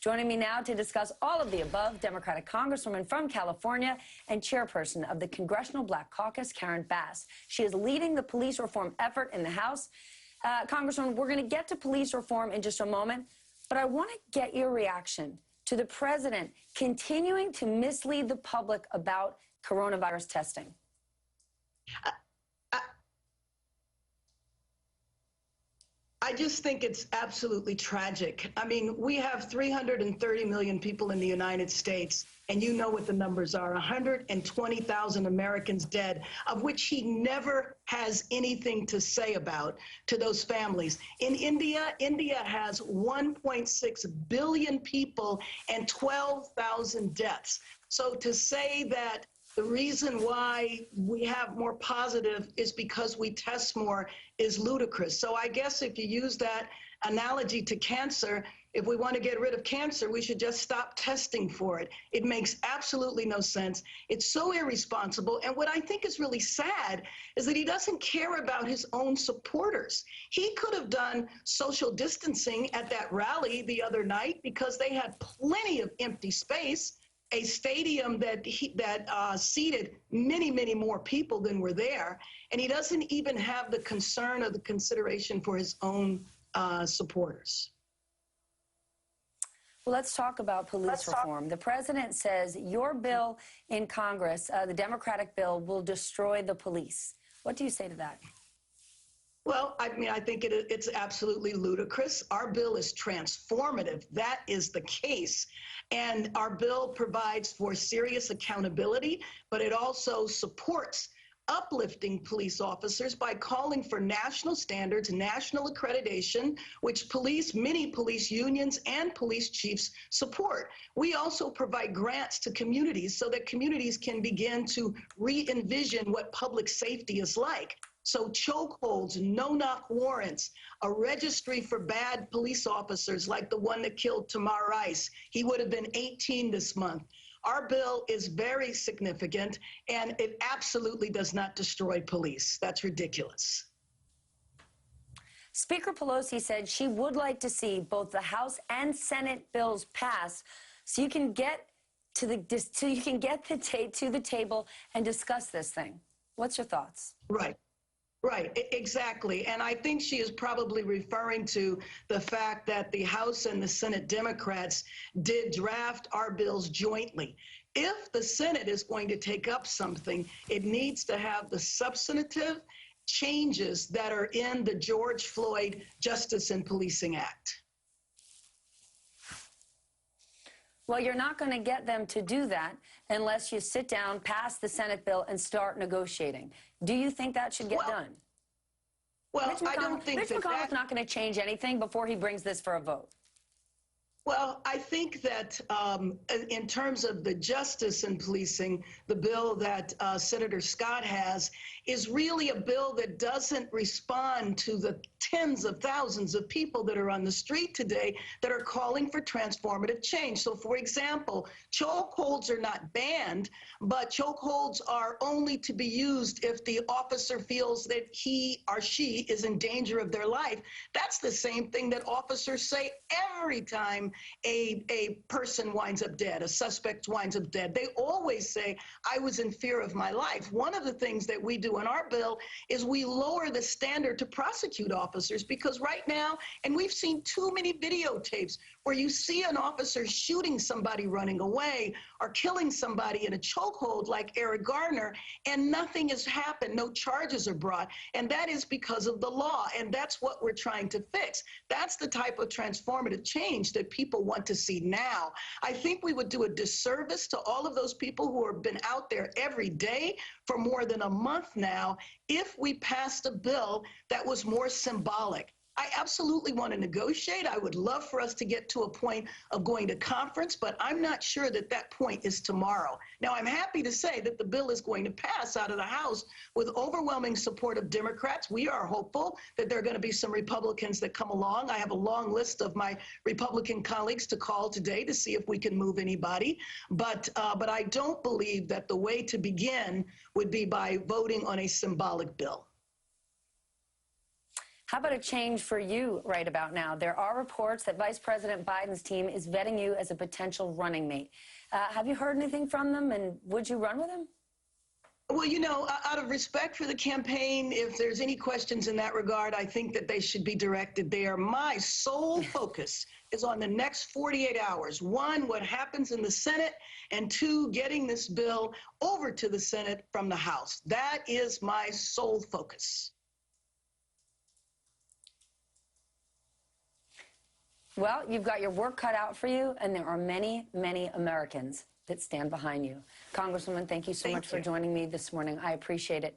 Joining me now to discuss all of the above, Democratic Congresswoman from California and chairperson of the Congressional Black Caucus, Karen Bass. She is leading the police reform effort in the House. Congresswoman, we're going to get to police reform in just a moment, but I want to get your reaction to the president continuing to mislead the public about coronavirus testing. I just think it's absolutely tragic. I mean, we have 330 million people in the United States, and you know what the numbers are, 120,000 Americans dead, of which he never has anything to say about to those families. In India, India has 1.6 billion people and 12,000 deaths. So to say that the reason why we have more positive is because we test more is ludicrous. So I guess if you use that analogy to cancer, if we want to get rid of cancer, we should just stop testing for it. It makes absolutely no sense. It's so irresponsible. And what I think is really sad is that he doesn't care about his own supporters. He could have done social distancing at that rally the other night because they had plenty of empty space. A stadium that seated many, many more people than were there, and he doesn't even have the concern or the consideration for his own supporters. Well, let's talk about police reform. The president says your bill in Congress, the Democratic bill, will destroy the police. What do you say to that? Well, I mean, I think it's absolutely ludicrous. Our bill is transformative. That is the case. And our bill provides for serious accountability, but it also supports uplifting police officers by calling for national standards, national accreditation, which many police unions and police chiefs support. We also provide grants to communities so that communities can begin to re-envision what public safety is like. So chokeholds, no-knock warrants, a registry for bad police officers like the one that killed Tamar Rice. He would have been 18 this month. Our bill is very significant, and it absolutely does not destroy police. That's ridiculous. Speaker Pelosi said she would like to see both the House and Senate bills pass so you can get to the table and discuss this thing. What's your thoughts? Right. Right, exactly. And I think she is probably referring to the fact that the House and the Senate Democrats did draft our bills jointly. If the Senate is going to take up something, it needs to have the substantive changes that are in the George Floyd Justice and Policing Act. Well, you're not going to get them to do that unless you sit down, pass the Senate bill, and start negotiating. Do you think that should get done? Well, I don't think Mitch McConnell's not going to change anything before he brings this for a vote. Well, I think that in terms of the justice and policing, the bill that Senator Scott has is really a bill that doesn't respond to the tens of thousands of people that are on the street today that are calling for transformative change. So, for example, chokeholds are not banned, but chokeholds are only to be used if the officer feels that he or she is in danger of their life. That's the same thing that officers say every time a person winds up dead, a suspect winds up dead. They always say, I was in fear of my life. One of the things that we do in our bill is we lower the standard to prosecute officers, because right now, and we've seen too many videotapes where you see an officer shooting somebody running away or killing somebody in a chokehold like Eric Garner, and nothing has happened, no charges are brought, and that is because of the law, and that's what we're trying to fix. That's the type of transformative change that people want to see now. I think we would do a disservice to all of those people who have been out there every day for more than a month now if we passed a bill that was more symbolic. I absolutely want to negotiate. I would love for us to get to a point of going to conference, but I'm not sure that that point is tomorrow. Now, I'm happy to say that the bill is going to pass out of the House with overwhelming support of Democrats. We are hopeful that there are going to be some Republicans that come along. I have a long list of my Republican colleagues to call today to see if we can move anybody. But I don't believe that the way to begin would be by voting on a symbolic bill. How about a change for you right about now? There are reports that Vice President Biden's team is vetting you as a potential running mate. Have you heard anything from them, and would you run with him? Well, you know, out of respect for the campaign, if there's any questions in that regard, I think that they should be directed there. My sole focus is on the next 48 hours. One, what happens in the Senate, and two, getting this bill over to the Senate from the House. That is my sole focus. Well, you've got your work cut out for you, and there are many, many Americans that stand behind you. Congresswoman, thank you so much for joining me this morning. I appreciate it.